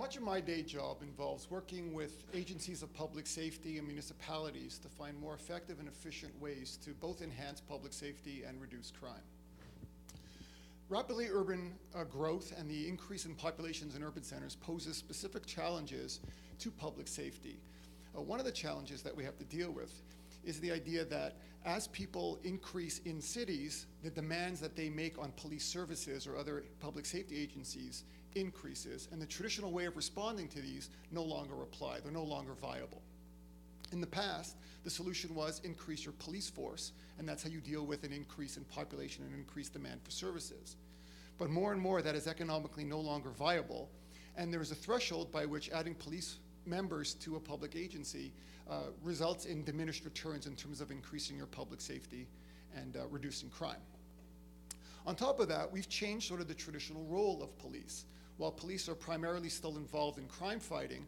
Much of my day job involves working with agencies of public safety and municipalities to find more effective and efficient ways to both enhance public safety and reduce crime. Rapidly urban growth and the increase in populations in urban centers poses specific challenges to public safety. One of the challenges that we have to deal with is the idea that as people increase in cities, the demands that they make on police services or other public safety agencies increases, and the traditional way of responding to these no longer apply. They're no longer viable. In the past, the solution was increase your police force, and that's how you deal with an increase in population and increased demand for services. But more and more, that is economically no longer viable, and there is a threshold by which adding police members to a public agency results in diminished returns in terms of increasing your public safety and reducing crime. On top of that, we've changed sort of the traditional role of police. While police are primarily still involved in crime fighting,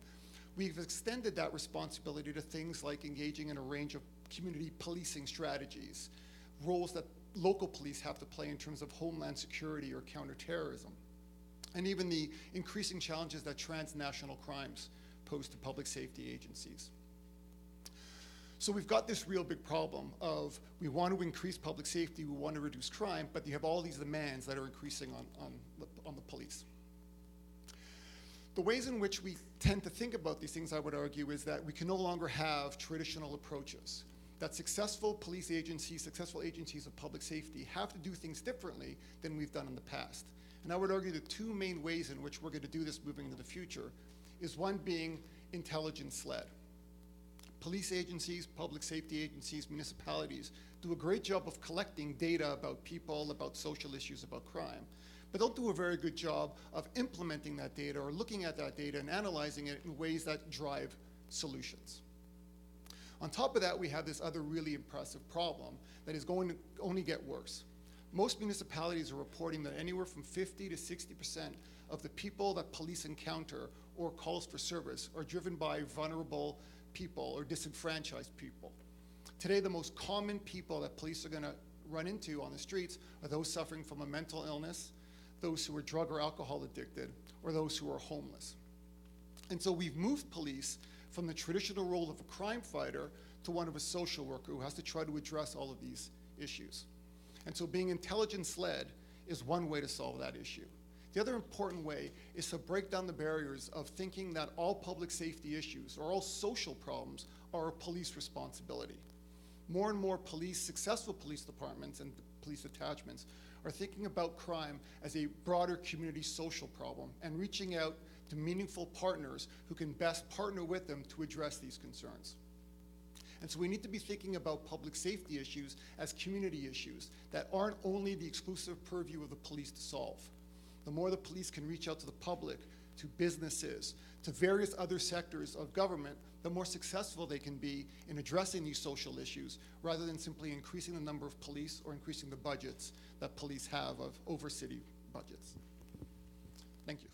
we've extended that responsibility to things like engaging in a range of community policing strategies, roles that local police have to play in terms of homeland security or counterterrorism, and even the increasing challenges that transnational crimes pose to public safety agencies. So we've got this real big problem of we want to increase public safety, we want to reduce crime, but you have all these demands that are increasing on the police. The ways in which we tend to think about these things, I would argue, is that we can no longer have traditional approaches. That successful police agencies, successful agencies of public safety have to do things differently than we've done in the past. And I would argue the two main ways in which we're going to do this moving into the future is one being intelligence-led. Police agencies, public safety agencies, municipalities do a great job of collecting data about people, about social issues, about crime, but don't do a very good job of implementing that data or looking at that data and analyzing it in ways that drive solutions. On top of that, we have this other really impressive problem that is going to only get worse. Most municipalities are reporting that anywhere from 50 to 60% of the people that police encounter or calls for service are driven by vulnerable people or disenfranchised people. Today, the most common people that police are going to run into on the streets are those suffering from a mental illness, those who are drug or alcohol addicted, or those who are homeless. And so we've moved police from the traditional role of a crime fighter to one of a social worker who has to try to address all of these issues. And so being intelligence-led is one way to solve that issue. The other important way is to break down the barriers of thinking that all public safety issues or all social problems are a police responsibility. More and more successful police departments and police attachments are thinking about crime as a broader community social problem and reaching out to meaningful partners who can best partner with them to address these concerns. And so we need to be thinking about public safety issues as community issues that aren't only the exclusive purview of the police to solve. The more the police can reach out to the public, to businesses, to various other sectors of government, the more successful they can be in addressing these social issues, rather than simply increasing the number of police or increasing the budgets that police have over city budgets. Thank you.